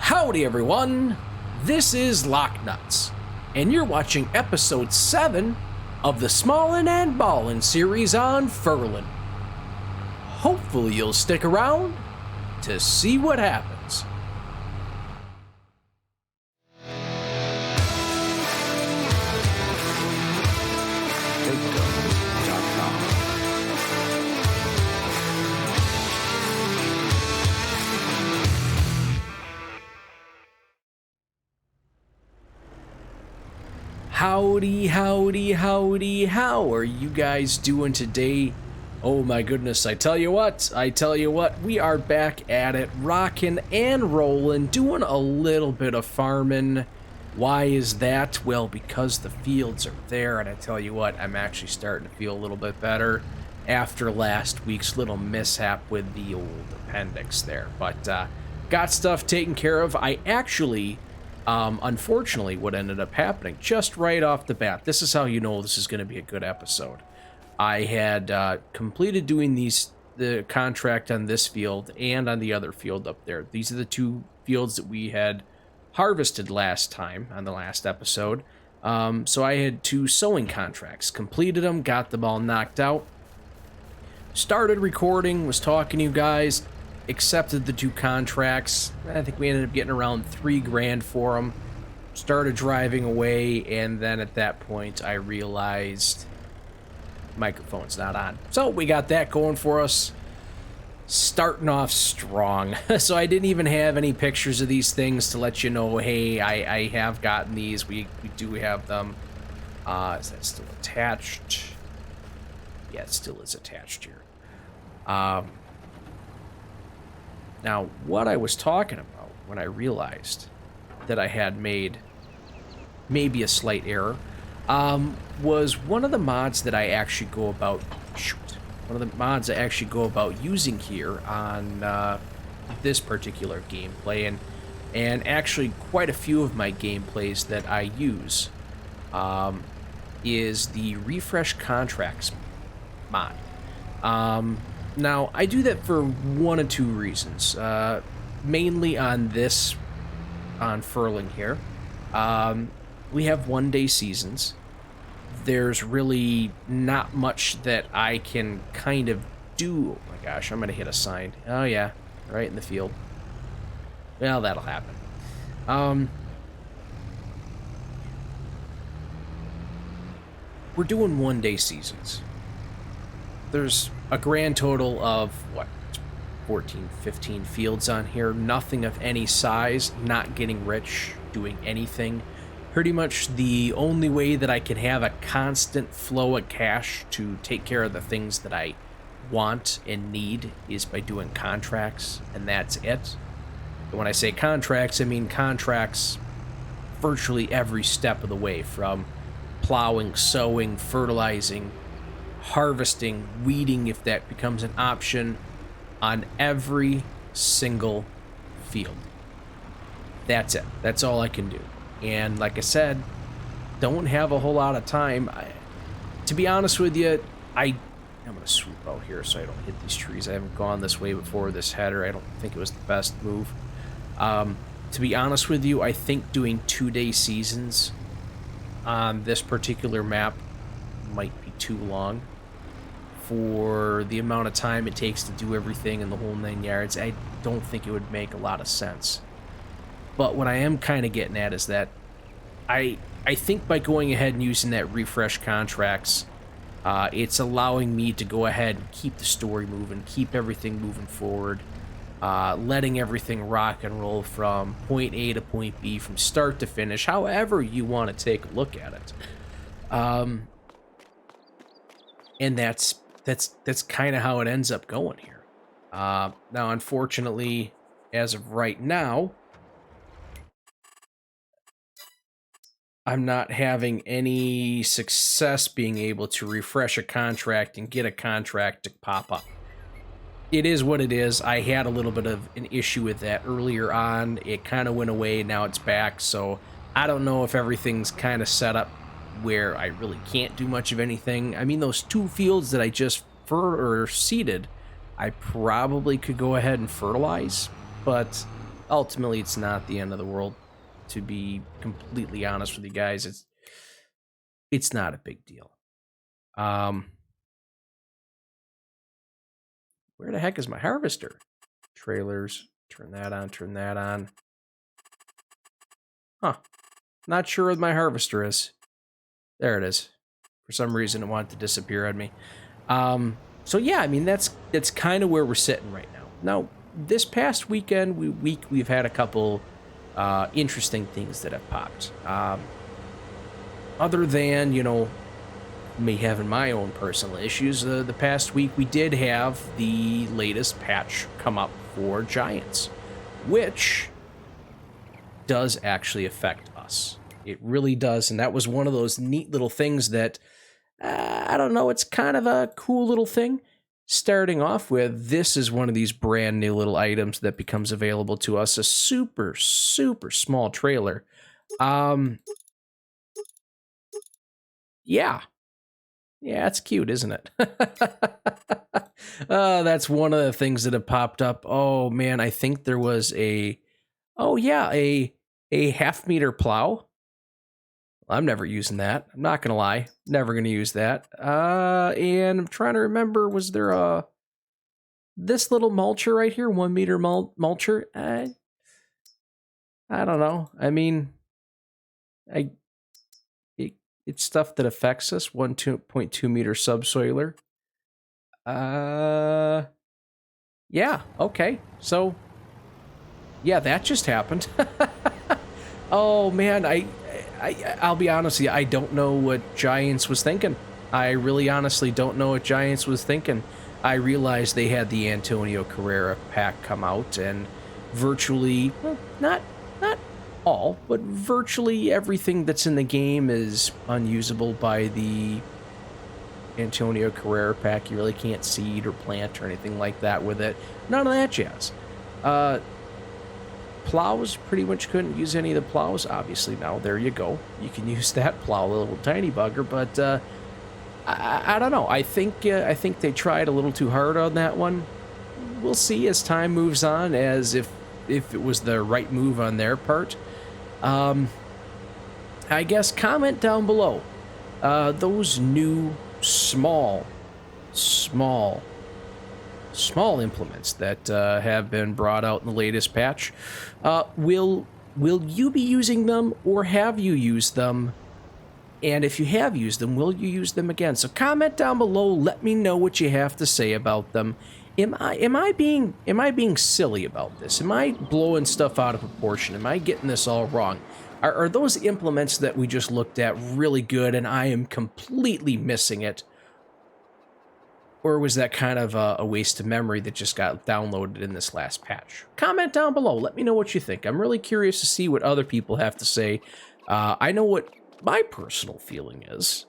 Howdy everyone, this is LockNutz, and you're watching episode 7 of the Smallin and Ballin series on Frühling. Hopefully you'll stick around to see what happens. Howdy, howdy, howdy, how are you guys doing today? Oh my goodness, I tell you what, we are back at it, rocking and rolling, doing a little bit of farming. Why is that? Well, because the fields are there, and I tell you what, I'm actually starting to feel a little bit better after last week's little mishap with the old appendix there. But got stuff taken care of. I actually... unfortunately, what ended up happening just right off the bat, this is how you know this is going to be a good episode. I had completed doing the contract on this field and on the other field up there. These are the two fields that we had harvested last time on the last episode. So I had two sowing contracts, completed them, got them all knocked out, started recording, was talking to you guys, accepted the two contracts. I think we ended up getting around $3,000 for them. Started driving away, and then at that point I realized microphone's not on. So we got that going for us. Starting off strong. So I didn't even have any pictures of these things to let you know, hey, I have gotten these. We do have them. Is that still attached? Yeah, it still is attached here. Now, what I was talking about when I realized that I had made maybe a slight error was one of the mods that I actually go about... One of the mods I actually go about using here on this particular gameplay, and actually quite a few of my gameplays that I use is the Refresh Contracts mod. Now, I do that for one of two reasons. Mainly on Frühling here. We have one-day seasons. There's really not much that I can kind of do. Oh my gosh, I'm going to hit a sign. Oh yeah, right in the field. Well, that'll happen. We're doing one-day seasons. There's a grand total of, what, 14, 15 fields on here. Nothing of any size, not getting rich, doing anything. Pretty much the only way that I can have a constant flow of cash to take care of the things that I want and need is by doing contracts, and that's it. And when I say contracts, I mean contracts virtually every step of the way, from plowing, sowing, fertilizing, harvesting, weeding if that becomes an option, on every single field. That's it. That's all I can do. And like I said, don't have a whole lot of time. To be honest with you, I'm going to swoop out here so I don't hit these trees. I haven't gone this way before, this header. I don't think it was the best move. To be honest with you, I think doing 2-day seasons on this particular map might be too long for the amount of time it takes to do everything in the whole 9 yards. I don't think it would make a lot of sense. But what I am kind of getting at is that I think by going ahead and using that refresh contracts, it's allowing me to go ahead and keep the story moving, keep everything moving forward, letting everything rock and roll from point A to point B, from start to finish, however you want to take a look at it. And that's kind of how it ends up going here. Now, unfortunately, as of right now, I'm not having any success being able to refresh a contract and get a contract to pop up. It is what it is. I had a little bit of an issue with that earlier on. It kind of went away, now it's back, so I don't know if everything's kind of set up where I really can't do much of anything. I mean, those two fields that I just seeded, I probably could go ahead and fertilize, but ultimately, it's not the end of the world. To be completely honest with you guys, it's not a big deal. Where the heck is my harvester? Trailers, turn that on, turn that on. Huh. Not sure what my harvester is. There it is. For some reason, it wanted to disappear on me. So yeah, I mean, that's kind of where we're sitting right now. Now, this past weekend, we've had a couple interesting things that have popped. Other than, you know, me having my own personal issues, the past week we did have the latest patch come up for Giants, which does actually affect us. It really does, and that was one of those neat little things that, I don't know, it's kind of a cool little thing. Starting off with, this is one of these brand new little items that becomes available to us, a super, super small trailer. Yeah, it's cute, isn't it? That's one of the things that have popped up. Oh man, I think there was a half-meter plow. I'm never using that. I'm not gonna lie, never gonna use that. And I'm trying to remember, was there this little mulcher right here, 1 meter mulcher? I don't know. I mean, it's stuff that affects us. 1.2 meter subsoiler. Yeah, okay. So, yeah, that just happened. Oh man, I'll be honest with you, I don't know what Giants was thinking. I really honestly don't know what Giants was thinking. I realized they had the Antonio Carrera pack come out, and virtually, well, not all, but virtually everything that's in the game is unusable by the Antonio Carrera pack. You really can't seed or plant or anything like that with it. None of that jazz. Plows, pretty much couldn't use any of the plows. Obviously, now there you go. You can use that plow, a little tiny bugger, but I don't know. I think they tried a little too hard on that one. We'll see as time moves on, as if it was the right move on their part. I guess comment down below. Those new small implements that have been brought out in the latest patch. Will you be using them, or have you used them? And if you have used them, will you use them again? So comment down below. Let me know what you have to say about them. Am I being silly about this? Am I blowing stuff out of proportion? Am I getting this all wrong? Are those implements that we just looked at really good, and I am completely missing it? Or was that kind of a waste of memory that just got downloaded in this last patch? Comment down below. Let me know what you think. I'm really curious to see what other people have to say. I know what my personal feeling is.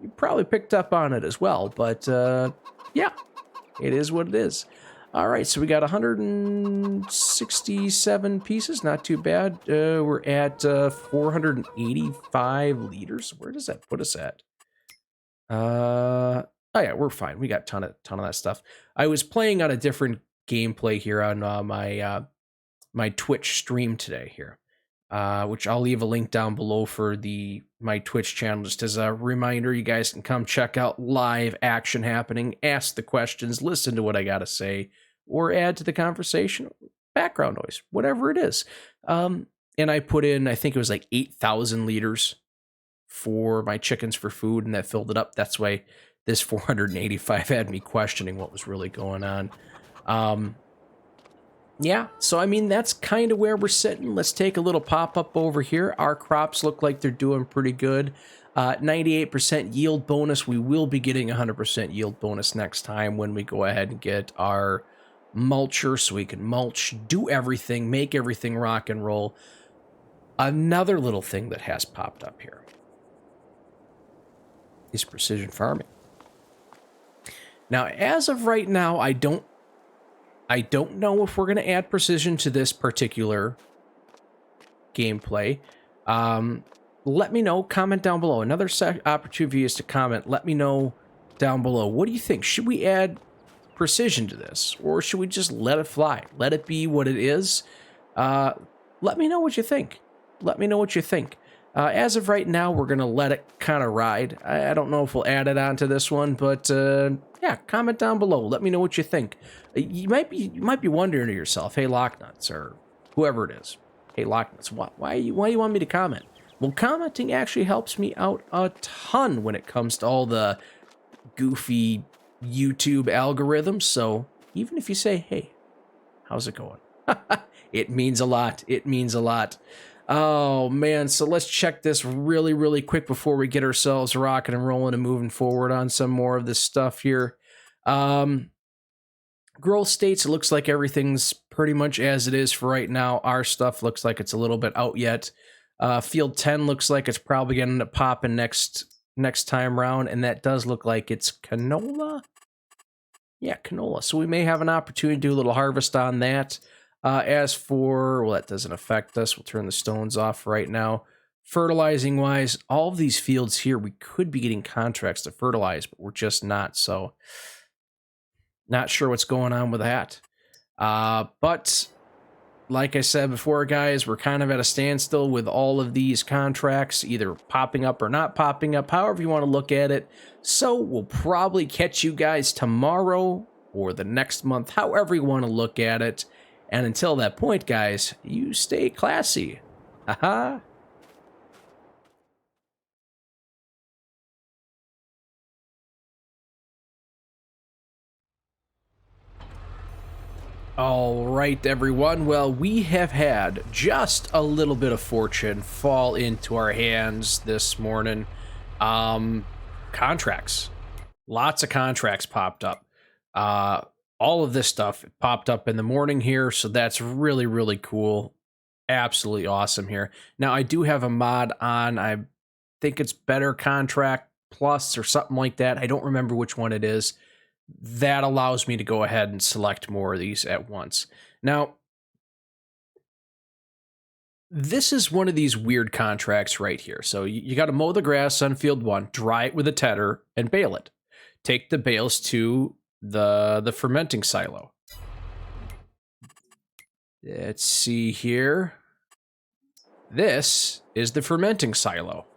You probably picked up on it as well, but yeah, it is what it is. All right, so we got 167 pieces. Not too bad. We're at 485 liters. Where does that put us at? Oh yeah, we're fine. We got ton of that stuff. I was playing on a different gameplay here on my Twitch stream today here, which I'll leave a link down below for my Twitch channel, just as a reminder. You guys can come check out live action happening, ask the questions, listen to what I gotta say, or add to the conversation, background noise, whatever it is. And I put in, I think it was like 8,000 liters for my chickens for food, and that filled it up. That's why this 485 had me questioning what was really going on. Yeah, so I mean, that's kind of where we're sitting. Let's take a little pop-up over here. Our crops look like they're doing pretty good. 98% yield bonus. We will be getting 100% yield bonus next time when we go ahead and get our mulcher, so we can mulch, do everything, make everything rock and roll. Another little thing that has popped up here is precision farming. Now, as of right now, I don't know if we're going to add precision to this particular gameplay. Let me know. Comment down below. Another opportunity is to comment. Let me know down below. What do you think? Should we add precision to this, or should we just let it fly? Let it be what it is. Uh, let me know what you think. Let me know what you think. As of right now, we're gonna let it kind of ride. I don't know if we'll add it onto this one, but yeah, comment down below. Let me know what you think. You might be wondering to yourself, hey LockNutz, or whoever it is, hey LockNutz, why you want me to comment? Well, commenting actually helps me out a ton when it comes to all the goofy YouTube algorithms. So even if you say, hey, how's it going? It means a lot. It means a lot. Oh, man. So let's check this really, really quick before we get ourselves rocking and rolling and moving forward on some more of this stuff here. Growth states, it looks like everything's pretty much as it is for right now. Our stuff looks like it's a little bit out yet. Field 10 looks like it's probably going to end up popping next time round, and that does look like it's canola. Yeah, canola. So we may have an opportunity to do a little harvest on that. As for, well, that doesn't affect us. We'll turn the stones off right now. Fertilizing wise, all of these fields here, we could be getting contracts to fertilize, but we're just not. So not sure what's going on with that. But like I said before, guys, we're kind of at a standstill with all of these contracts, either popping up or not popping up, however you want to look at it. So we'll probably catch you guys tomorrow or the next month, however you want to look at it. And until that point, guys, you stay classy. Haha. All right, everyone. Well, we have had just a little bit of fortune fall into our hands this morning. Contracts. Lots of contracts popped up. All of this stuff popped up in the morning here, so that's really, really cool. Absolutely awesome here. Now, I do have a mod on. I think it's Better Contract Plus or something like that. I don't remember which one it is. That allows me to go ahead and select more of these at once. Now, this is one of these weird contracts right here. So you got to mow the grass on field 1, dry it with a tedder, and bale it. Take the bales to the fermenting silo. Let's see here. This is the fermenting silo.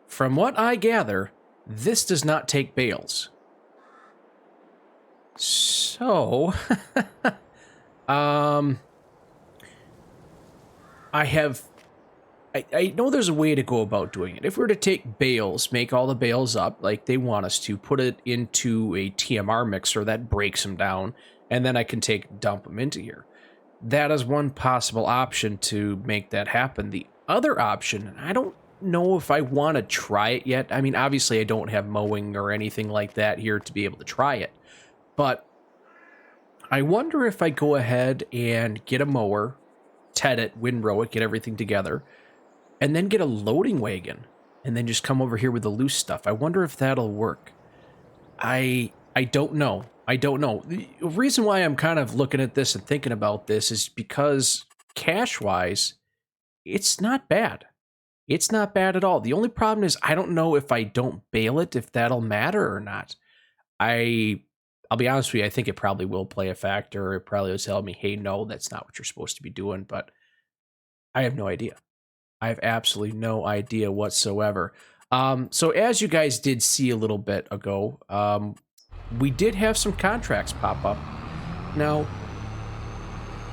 From what I gather, this does not take bales. So, I know there's a way to go about doing it. If we were to take bales, make all the bales up like they want us to, put it into a TMR mixer that breaks them down, and then I can dump them into here. That is one possible option to make that happen. The other option, and I don't know if I want to try it yet. I mean, obviously I don't have mowing or anything like that here to be able to try it. But I wonder if I go ahead and get a mower, ted it, windrow it, get everything together, and then get a loading wagon, and then just come over here with the loose stuff. I wonder if that'll work. I don't know. I don't know. The reason why I'm kind of looking at this and thinking about this is because cash-wise, it's not bad. It's not bad at all. The only problem is I don't know if I don't bale it, if that'll matter or not. I'll be honest with you, I think it probably will play a factor. It probably will tell me, hey, no, that's not what you're supposed to be doing, but I have no idea. I have absolutely no idea whatsoever. So as you guys did see a little bit ago, we did have some contracts pop up. Now,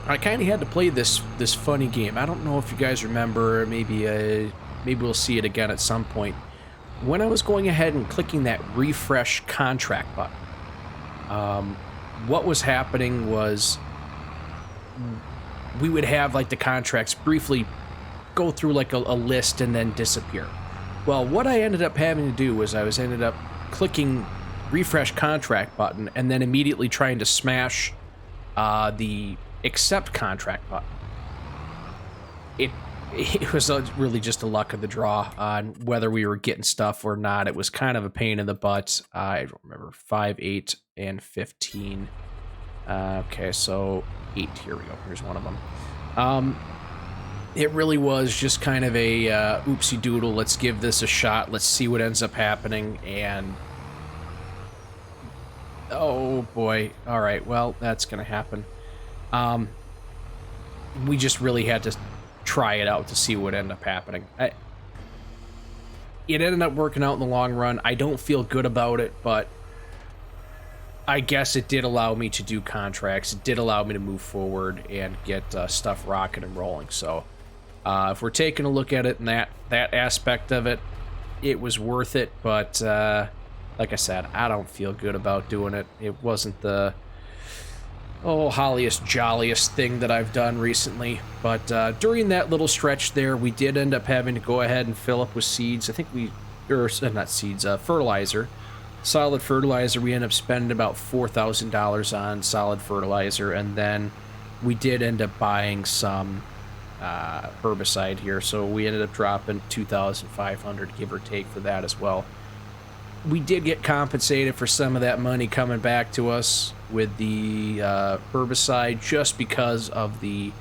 I kind of had to play this funny game. I don't know if you guys remember, maybe we'll see it again at some point. When I was going ahead and clicking that refresh contract button, what was happening was we would have like the contracts briefly go through like a list and then disappear. Well, what I ended up having to do was I ended up clicking refresh contract button and then immediately trying to smash the accept contract button. It was really just a luck of the draw on whether we were getting stuff or not. It was kind of a pain in the butt. I don't remember, 5, 8, and 15. Okay, so 8, here we go. Here's one of them. It really was just kind of a oopsie doodle. Let's give this a shot. Let's see what ends up happening. And oh boy. All right, well, that's going to happen. we just really had to try it out to see what ended up happening. It ended up working out in the long run. I don't feel good about it, but I guess it did allow me to do contracts. It did allow me to move forward and get stuff rocking and rolling. So if we're taking a look at it in that aspect of it, it was worth it. But like I said, I don't feel good about doing it. It wasn't the holliest, jolliest thing that I've done recently. But during that little stretch there, we did end up having to go ahead and fill up with seeds. I think not seeds, fertilizer. Solid fertilizer. We ended up spending about $4,000 on solid fertilizer, and then we did end up buying some herbicide here, so we ended up dropping $2,500, give or take, for that as well. We did get compensated for some of that money coming back to us with the herbicide, just because of the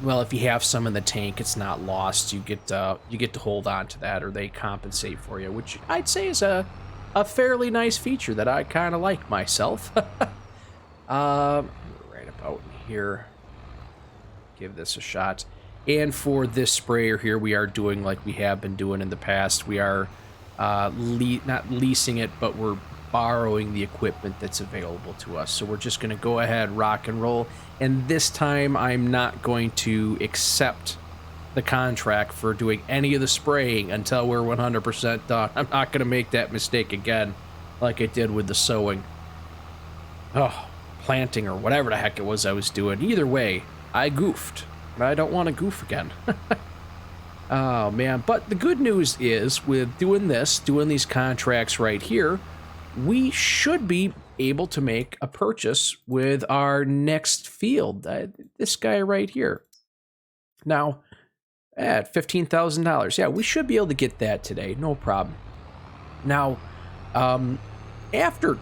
well, if you have some in the tank, it's not lost. You get to hold on to that, or they compensate for you, which I'd say is a fairly nice feature that I kind of like myself. Right about here, give this a shot. And for this sprayer here, we are doing like we have been doing in the past. We are not leasing it, but we're borrowing the equipment that's available to us. So we're just going to go ahead, rock and roll. And this time I'm not going to accept the contract for doing any of the spraying until we're 100% done. I'm not going to make that mistake again like I did with the sowing. Planting, or whatever the heck it was I was doing. Either way, I goofed. But I don't want to goof again. Oh, man. But the good news is, with doing these contracts right here, we should be able to make a purchase with our next field. This guy right here. Now, at $15,000. Yeah, we should be able to get that today. No problem. Now, after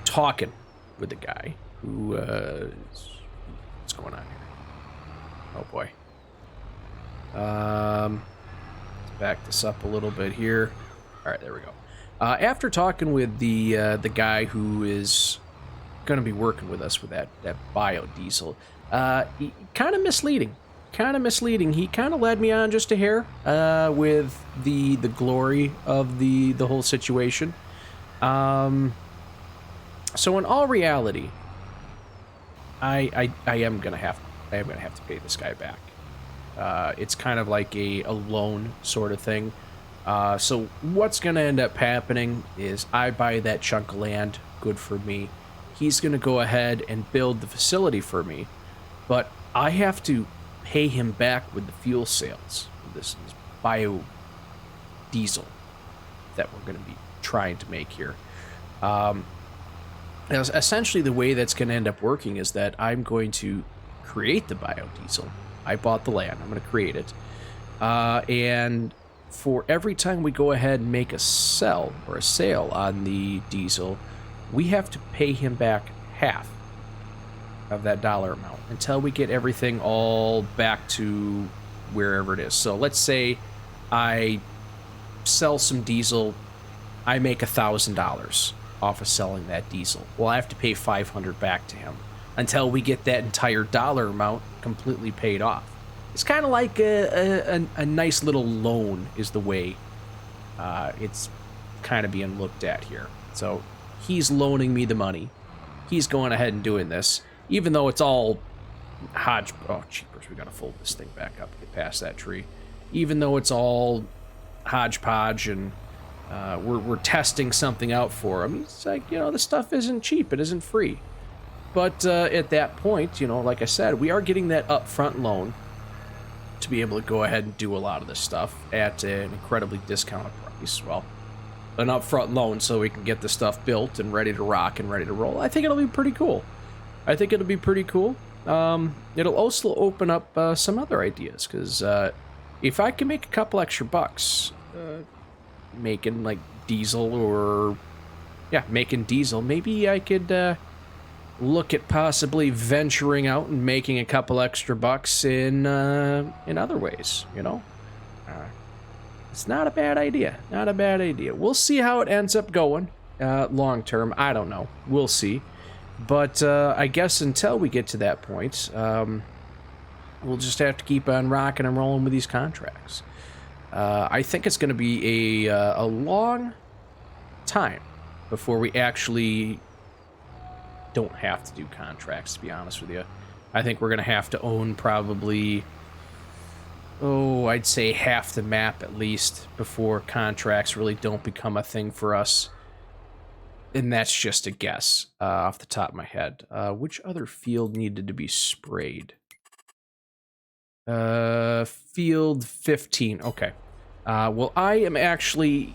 talking with the guy who... what's going on here? Oh, boy. Let's back this up a little bit here. All right, there we go. After talking with the guy who is going to be working with us with that biodiesel, kind of misleading. He kind of led me on just a hair with the glory of the whole situation. So in all reality, I am gonna have to pay this guy back. It's kind of like a loan sort of thing. So what's going to end up happening is I buy that chunk of land, good for me. He's going to go ahead and build the facility for me, but I have to pay him back with the fuel sales. This is biodiesel that we're going to be trying to make here. Essentially, the way that's going to end up working is that I'm going to create the biodiesel. I bought the land. I'm going to create it. And for every time we go ahead and make a sale on the diesel, we have to pay him back half of that dollar amount until we get everything all back to wherever it is. So let's say I sell some diesel, I make $1,000 off of selling that diesel. Well, I have to pay $500 back to him until we get that entire dollar amount completely paid off. It's kind of like a nice little loan is the way it's kind of being looked at here. So he's loaning me the money. He's going ahead and doing this, even though it's all oh, jeepers, we got to fold this thing back up to get past that tree. Even though it's all hodgepodge and we're testing something out for him, it's like, this stuff isn't cheap. It isn't free. But at that point, like I said, we are getting that upfront loan to be able to go ahead and do a lot of this stuff at an incredibly discounted price. Well, an upfront loan so we can get the stuff built and ready to rock and ready to roll. I think it'll be pretty cool. It'll also open up some other ideas, because if I can make a couple extra bucks making like diesel making diesel, maybe I could look at possibly venturing out and making a couple extra bucks in other ways, It's not a bad idea. We'll see how it ends up going long term. I don't know. We'll see. But I guess until we get to that point, we'll just have to keep on rocking and rolling with these contracts. I think it's going to be a long time before we actually don't have to do contracts, to be honest with you. I think we're going to have to own probably, I'd say half the map at least before contracts really don't become a thing for us. And that's just a guess off the top of my head. Which other field needed to be sprayed? Field 15. Okay. Well, I am actually...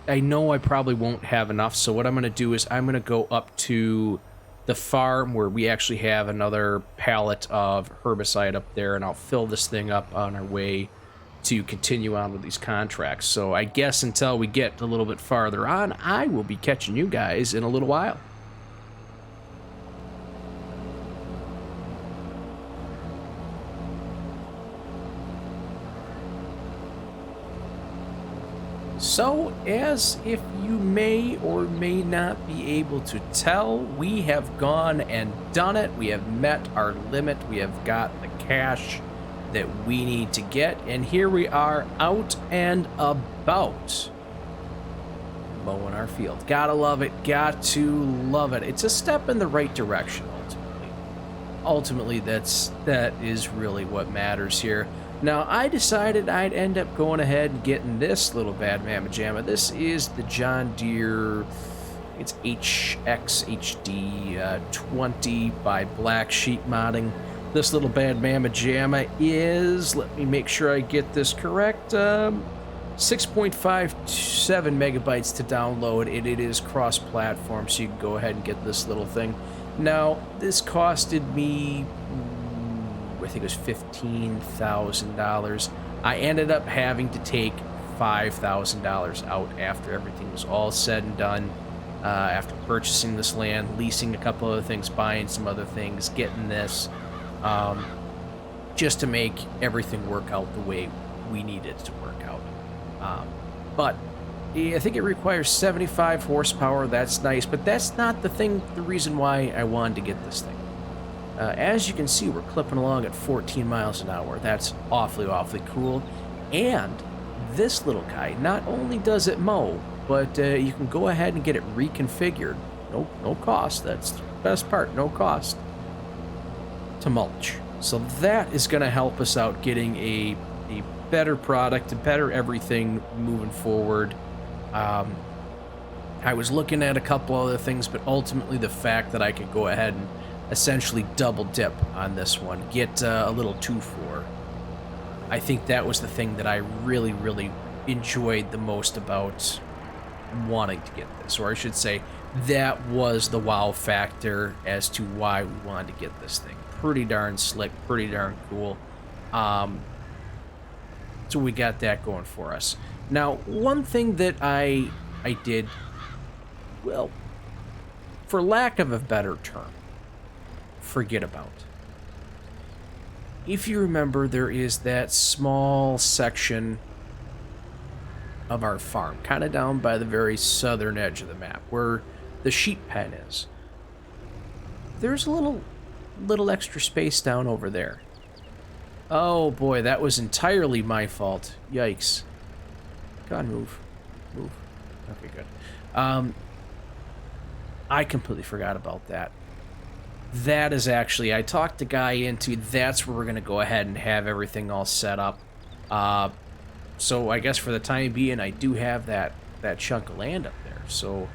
I know I probably won't have enough, so what I'm going to do is I'm going to go up to the farm where we actually have another pallet of herbicide up there, and I'll fill this thing up on our way to continue on with these contracts. So I guess until we get a little bit farther on, I will be catching you guys in a little while. So, as if you may or may not be able to tell, we have gone and done it. We have met our limit. We have got the cash that we need to get. And here we are out and about mowing our field. Gotta love it. Got to love it. It's a step in the right direction, ultimately. Ultimately, that is really what matters here. Now, I decided I'd end up going ahead and getting this little bad mamma jamma. This is the John Deere, it's HXHD 20 by BlackSheep modding. This little bad mamma jamma is, let me make sure I get this correct, 6.57 megabytes to download, and it is cross-platform, so you can go ahead and get this little thing. Now, this costed me... I think it was $15,000. I ended up having to take $5,000 out after everything was all said and done. After purchasing this land, leasing a couple other things, buying some other things, getting this, just to make everything work out the way we need it to work out. But I think it requires 75 horsepower. That's nice, but that's not the reason why I wanted to get this thing. As you can see, we're clipping along at 14 miles an hour. That's awfully, awfully cool. And this little guy, not only does it mow, but you can go ahead and get it reconfigured. No cost. That's the best part. No cost. To mulch. So that is going to help us out getting a better product, a better everything moving forward. I was looking at a couple other things, but ultimately the fact that I could go ahead and essentially double dip on this one, get a little 2-4. I think that was the thing that I really, really enjoyed the most about wanting to get this, or I should say, that was the wow factor as to why we wanted to get this thing. Pretty darn slick, pretty darn cool. So we got that going for us. Now, one thing that I did, well, for lack of a better term, forget about. If you remember, there is that small section of our farm, kind of down by the very southern edge of the map, where the sheep pen is. There's a little extra space down over there. Oh boy, that was entirely my fault. Yikes. Go on, move. Okay, good. I completely forgot about that. That is actually, I talked the guy into, that's where we're going to go ahead and have everything all set up. So I guess for the time being, I do have that chunk of land up there. So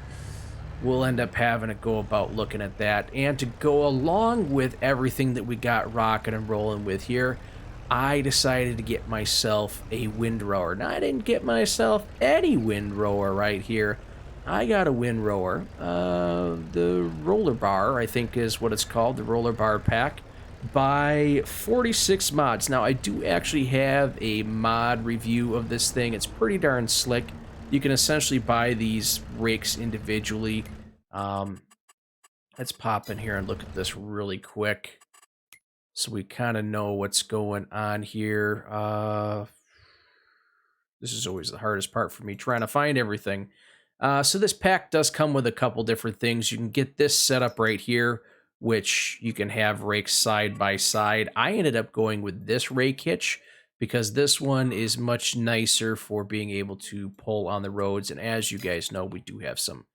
we'll end up having to go about looking at that. And to go along with everything that we got rocking and rolling with here, I decided to get myself a windrower. Now, I didn't get myself any windrower right here. I got a windrower, the RolabarRake, I think is what it's called, the RolabarRake pack, by 46Mods. Now, I do actually have a mod review of this thing. It's pretty darn slick. You can essentially buy these rakes individually. Let's pop in here and look at this really quick, so we kind of know what's going on here. This is always the hardest part for me, trying to find everything. So this pack does come with a couple different things. You can get this set up right here, which you can have rakes side by side. I ended up going with this rake hitch because this one is much nicer for being able to pull on the roads. And as you guys know, we do have some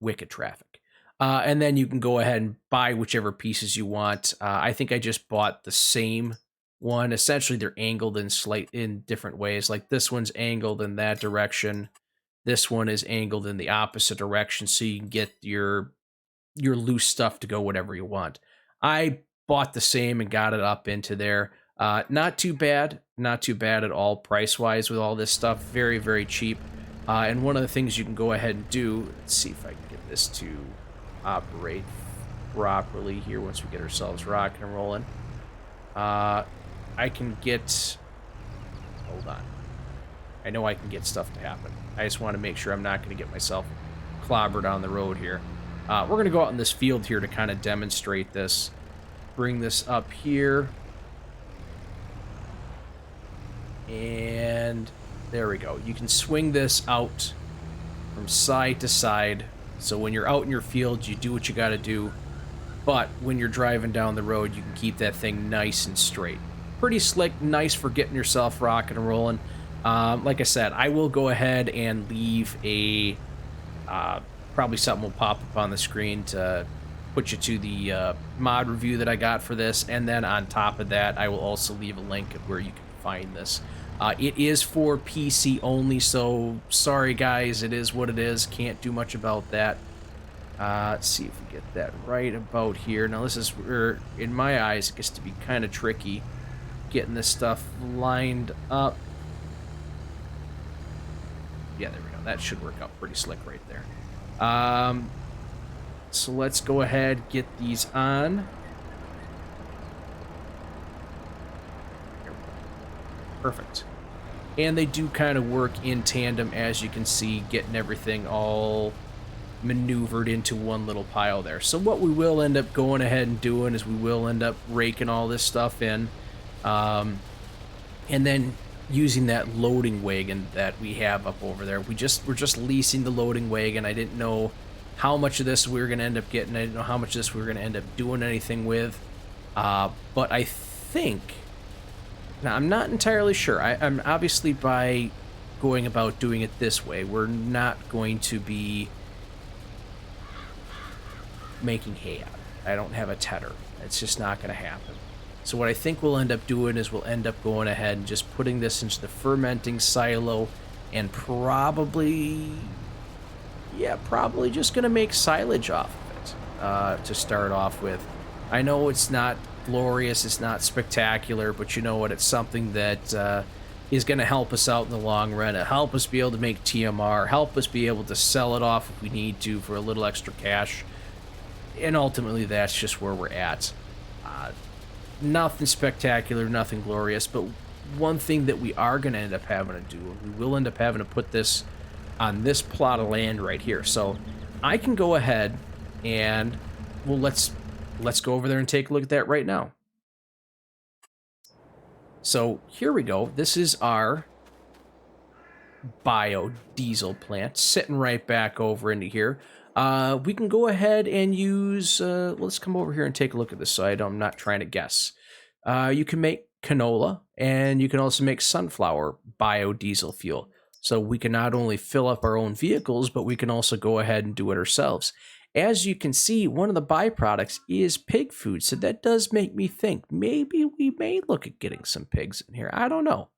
wicked traffic. And then you can go ahead and buy whichever pieces you want. I think I just bought the same one. Essentially, they're angled in different ways. Like this one's angled in that direction. This one is angled in the opposite direction, so you can get your loose stuff to go whatever you want. I bought the same and got it up into there. Not too bad at all price wise with all this stuff. Very, very cheap. And one of the things you can go ahead and do, let's see if I can get this to operate properly here once we get ourselves rocking and rolling. I can get, hold on. I know I can get stuff to happen. I just want to make sure I'm not going to get myself clobbered on the road here. We're going to go out in this field here to kind of demonstrate this. Bring this up here. And there we go. You can swing this out from side to side. So when you're out in your field, you do what you got to do. But when you're driving down the road, you can keep that thing nice and straight. Pretty slick, nice for getting yourself rocking and rolling. Like I said, I will go ahead and leave a, probably something will pop up on the screen to put you to the mod review that I got for this. And then on top of that, I will also leave a link of where you can find this. It is for PC only, so sorry guys, it is what it is. Can't do much about that. Let's see if we get that right about here. Now this is where, in my eyes, it gets to be kind of tricky getting this stuff lined up. Yeah, there we go. That should work out pretty slick right there. So let's go ahead, get these on. Perfect. And they do kind of work in tandem, as you can see, getting everything all maneuvered into one little pile there. So what we will end up going ahead and doing is we will end up raking all this stuff in. And then using that loading wagon that we have up over there. We're just leasing the loading wagon. I didn't know how much of this we were going to end up getting. I didn't know how much of this we were going to end up doing anything with. But I think... Now, I'm not entirely sure. I'm obviously, by going about doing it this way, we're not going to be making hay out of it. I don't have a tedder. It's just not going to happen. So what I think we'll end up doing is we'll end up going ahead and just putting this into the fermenting silo and probably just going to make silage off of it to start off with. I know it's not glorious, it's not spectacular, but you know what, it's something that is going to help us out in the long run. It'll help us be able to make TMR, help us be able to sell it off if we need to for a little extra cash, and ultimately that's just where we're at. Nothing spectacular, nothing glorious, but one thing that we are going to end up having to do, we will end up having to put this on this plot of land right here. So I can go ahead and, well, let's go over there and take a look at that right now. So here we go. This is our biodiesel plant sitting right back over into here. We can go ahead and use, let's come over here and take a look at this side. I'm not trying to guess. You can make canola, and you can also make sunflower biodiesel fuel. So we can not only fill up our own vehicles, but we can also go ahead and do it ourselves. As you can see, one of the byproducts is pig food, so that does make me think maybe we may look at getting some pigs in here. I don't know.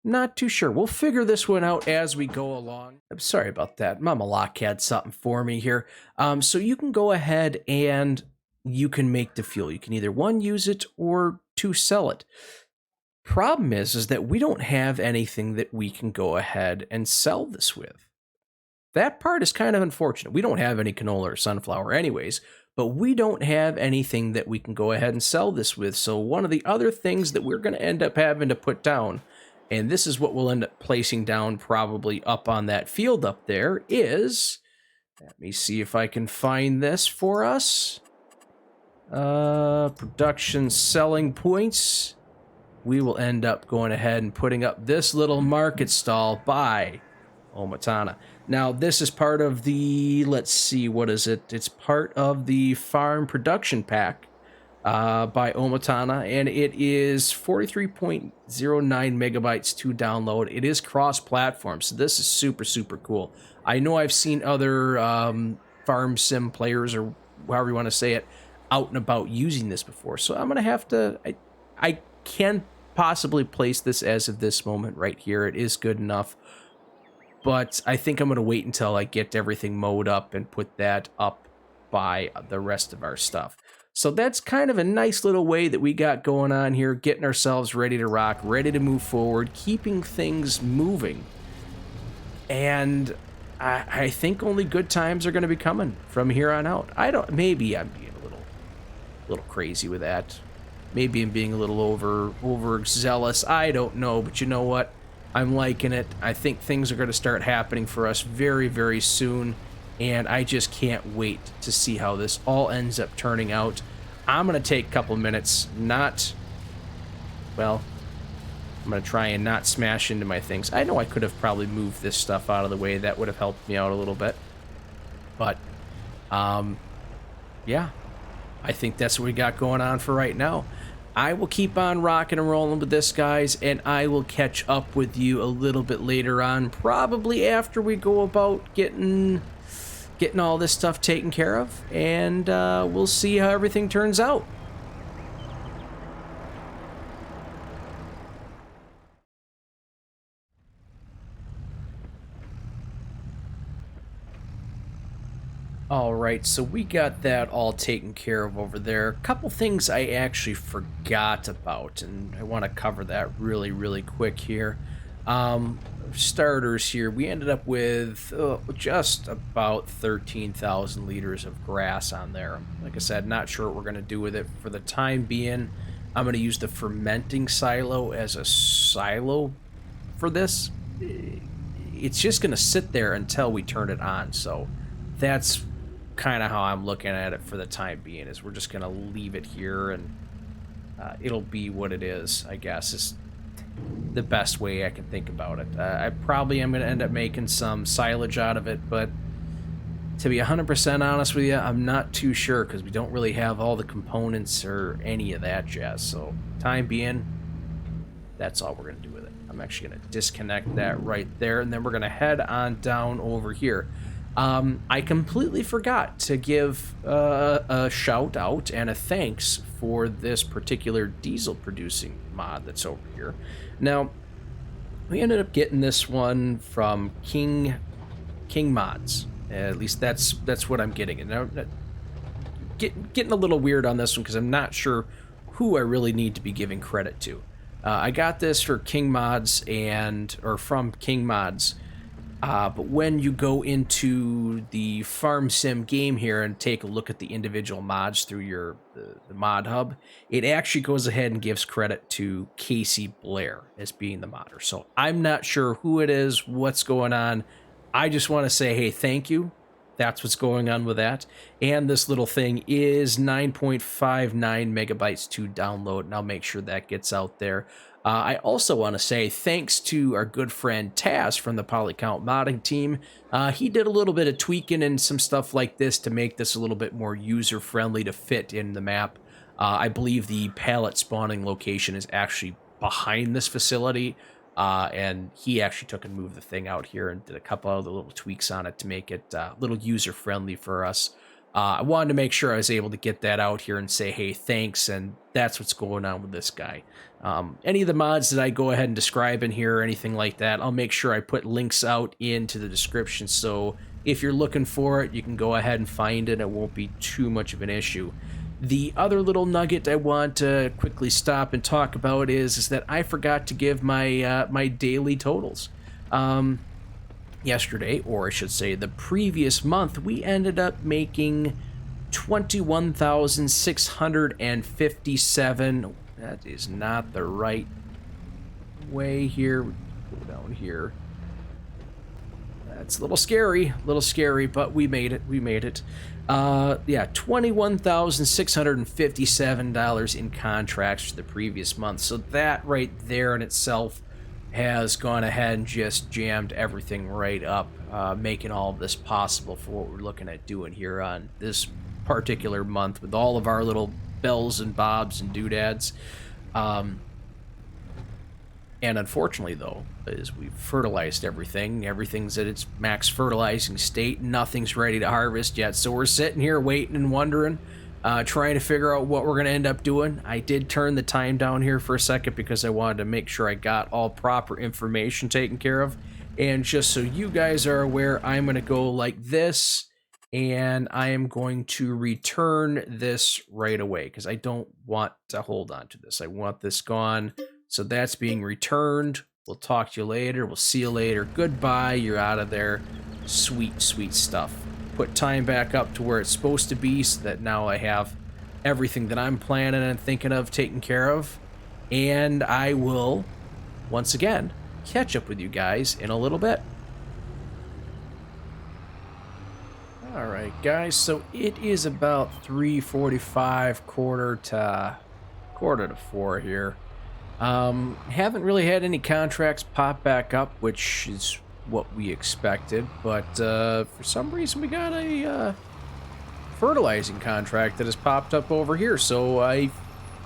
Not too sure. We'll figure this one out as we go along. I'm sorry about that. Mama Lock had something for me here. So you can go ahead and you can make the fuel. You can either, one, use it, or two, sell it. Problem is that we don't have anything that we can go ahead and sell this with. That part is kind of unfortunate. We don't have any canola or sunflower anyways, but we don't have anything that we can go ahead and sell this with. So one of the other things that we're going to end up having to put down, and this is what we'll end up placing down probably up on that field up there, is, let me see if I can find this for us. Production selling points. We will end up going ahead and putting up this little market stall by OmaTana. Now, this is part of the, let's see, what is it? It's part of the Farm Production Pack by OmaTana, and it is 43.09 megabytes to download. It is cross-platform, so this is super, super cool. I know I've seen other farm sim players, or however you want to say it, out and about using this before, so I'm going to have to... I can possibly place this as of this moment right here. It is good enough. But I think I'm going to wait until I get everything mowed up and put that up by the rest of our stuff. So that's kind of a nice little way that we got going on here, getting ourselves ready to rock, ready to move forward, keeping things moving. And I think only good times are going to be coming from here on out. Maybe I'm being a little crazy with that. Maybe I'm being a little overzealous. I don't know, but you know what? I'm liking it. I think things are going to start happening for us very, very soon, and I just can't wait to see how this all ends up turning out. I'm going to take a couple minutes, I'm going to try and not smash into my things. I know I could have probably moved this stuff out of the way. That would have helped me out a little bit. But, yeah, I think that's what we got going on for right now. I will keep on rocking and rolling with this, guys, and I will catch up with you a little bit later on, probably after we go about getting all this stuff taken care of, and we'll see how everything turns out. Alright, so we got that all taken care of over there. A couple things I actually forgot about, and I want to cover that really, really quick here. Starters here, we ended up with just about 13,000 liters of grass on there. Like I said, not sure what we're going to do with it for the time being. I'm going to use the fermenting silo as a silo for this. It's just going to sit there until we turn it on, so that's kind of how I'm looking at it for the time being, is we're just going to leave it here, and it'll be what it is, I guess, is the best way I can think about it. I probably am going to end up making some silage out of it, but to be 100% honest with you, I'm not too sure, because we don't really have all the components or any of that jazz. So time being, that's all we're going to do with it. I'm actually going to disconnect that right there, and then we're going to head on down over here. I completely forgot to give a shout out and a thanks for this particular diesel producing mod that's over here. Now, we ended up getting this one from KingMods. At least that's what I'm getting. And now, getting a little weird on this one, because I'm not sure who I really need to be giving credit to. I got this for KingMods or from KingMods. But when you go into the Farm Sim game here and take a look at the individual mods through the mod hub, it actually goes ahead and gives credit to Cassy Blair as being the modder. So I'm not sure who it is, what's going on. I just want to say, hey, thank you. That's what's going on with that. And this little thing is 9.59 megabytes to download, and I'll make sure that gets out there. I also want to say thanks to our good friend Taz from the Polycount modding team. He did a little bit of tweaking and some stuff like this to make this a little bit more user-friendly to fit in the map. I believe the pallet spawning location is actually behind this facility, and he actually took and moved the thing out here and did a couple other little tweaks on it to make it a little user-friendly for us. I wanted to make sure I was able to get that out here and say, hey, thanks, and that's what's going on with this guy. Any of the mods that I go ahead and describe in here or anything like that, I'll make sure I put links out into the description, so if you're looking for it, you can go ahead and find it. It won't be too much of an issue. The other little nugget I want to quickly stop and talk about is that I forgot to give my my daily totals. Yesterday, or I should say the previous month, we ended up making 21,657. That is not the right way here. Go down here. That's a little scary, but we made it. Yeah, $21,657 in contracts for the previous month. So that right there in itself has gone ahead and just jammed everything right up, making all of this possible for what we're looking at doing here on this particular month with all of our little bells and bobs and doodads. And unfortunately, though, is we've fertilized everything. Everything's at its max fertilizing state. Nothing's ready to harvest yet. So we're sitting here waiting and wondering, trying to figure out what we're going to end up doing. I did turn the time down here for a second because I wanted to make sure I got all proper information taken care of. And just so you guys are aware, I'm going to go like this, and I am going to return this right away because I don't want to hold on to this. I want this gone. So that's being returned. We'll talk to you later. We'll see you later. Goodbye. You're out of there. Sweet, sweet stuff. Put time back up to where it's supposed to be so that now I have everything that I'm planning and thinking of taken care of. And I will, once again, catch up with you guys in a little bit. All right, guys. So it is about 3:45, quarter to 4 here. Haven't really had any contracts pop back up, which is what we expected, but for some reason we got a fertilizing contract that has popped up over here, so I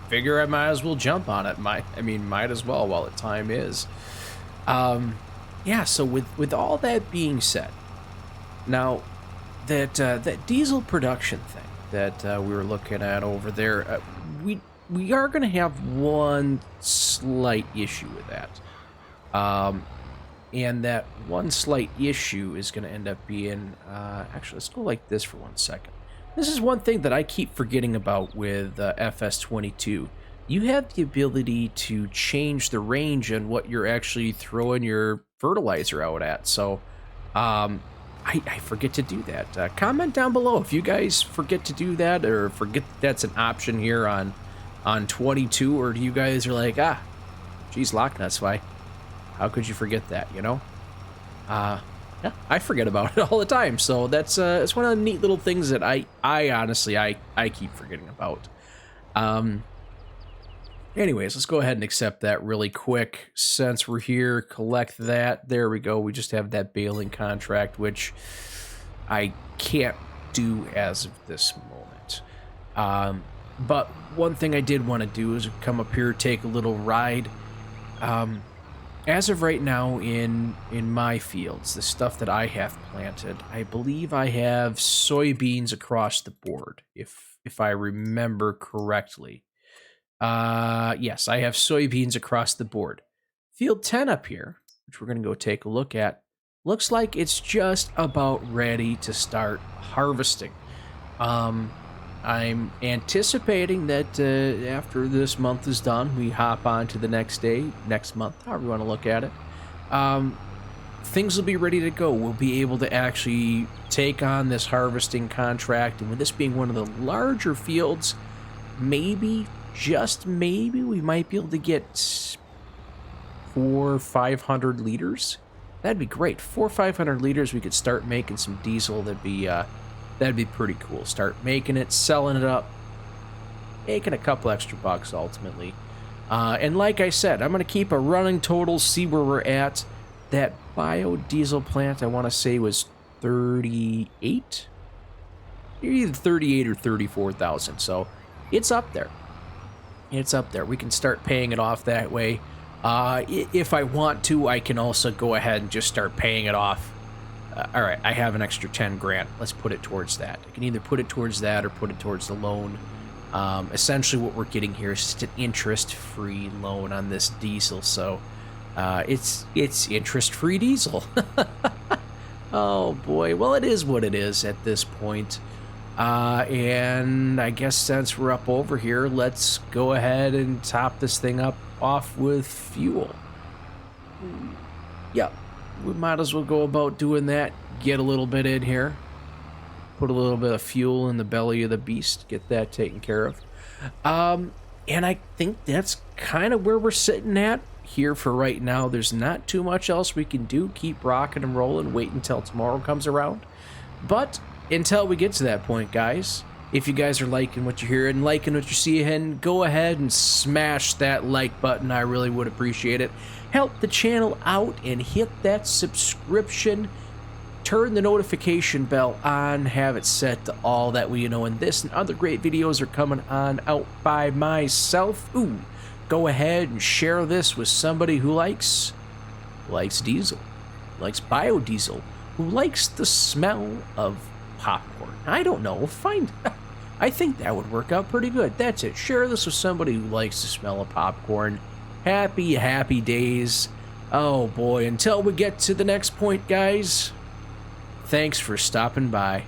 figure I might as well jump on it. Might as well while the time is. Yeah, so with all that being said, now that diesel production thing that we were looking at over there, we are going to have one slight issue with that. And that one slight issue is going to end up being... actually, let's go like this for 1 second. This is one thing that I keep forgetting about with FS22. You have the ability to change the range on what you're actually throwing your fertilizer out at. So, I forget to do that. Comment down below if you guys forget to do that or forget that's an option here on 22, or do you guys are like, geez, LockNutz, why? How could you forget that, you know? Yeah, I forget about it all the time, so that's it's one of the neat little things that I honestly keep forgetting about. Anyways, let's go ahead and accept that really quick since we're here. Collect that. There we go. We just have that baling contract, which I can't do as of this moment. But one thing I did want to do is come up here, take a little ride. As of right now in my fields, the stuff that I have planted, I believe I have soybeans across the board, if I remember correctly. Yes, I have soybeans across the board. Field 10 up here, which we're going to go take a look at, looks like it's just about ready to start harvesting. I'm anticipating that after this month is done, we hop on to the next month, however you want to look at it. Things will be ready to go. We'll be able to actually take on this harvesting contract, and with this being one of the larger fields, maybe, just maybe, we might be able to get 400 or 500 liters. That'd be great. 400 or 500 liters, we could start making some diesel. That'd be pretty cool. Start making it, selling it up, making a couple extra bucks ultimately. And like I said, I'm going to keep a running total, see where we're at. That biodiesel plant, I want to say, was 38? Either 38 or 34,000. So it's up there. It's up there. We can start paying it off that way. If I want to, I can also go ahead and just start paying it off. All right, I have an extra 10 grand. Let's put it towards that. I can either put it towards that or put it towards the loan. Essentially what we're getting here is just an interest-free loan on this diesel. So it's interest-free diesel. Oh, boy. Well, it is what it is at this point. And I guess since we're up over here, let's go ahead and top this thing off with fuel. Yep. We might as well go about doing that. Get a little bit in here. Put a little bit of fuel in the belly of the beast. Get that taken care of. And I think that's kind of where we're sitting at here for right now. There's not too much else we can do. Keep rocking and rolling. Wait until tomorrow comes around. But until we get to that point, guys, If you guys are liking what you hear and liking what you see ahead, go ahead and smash that like button. I really would appreciate it. Help the channel out and hit that subscription. Turn the notification bell on, have it set to all, that way you know when this and other great videos are coming on out by myself. Ooh, go ahead and share this with somebody who likes diesel, likes biodiesel, who likes the smell of popcorn. I don't know, I think that would work out pretty good. That's it. Share this with somebody who likes the smell of popcorn. Happy, happy days. Oh boy, until we get to the next point, guys, thanks for stopping by.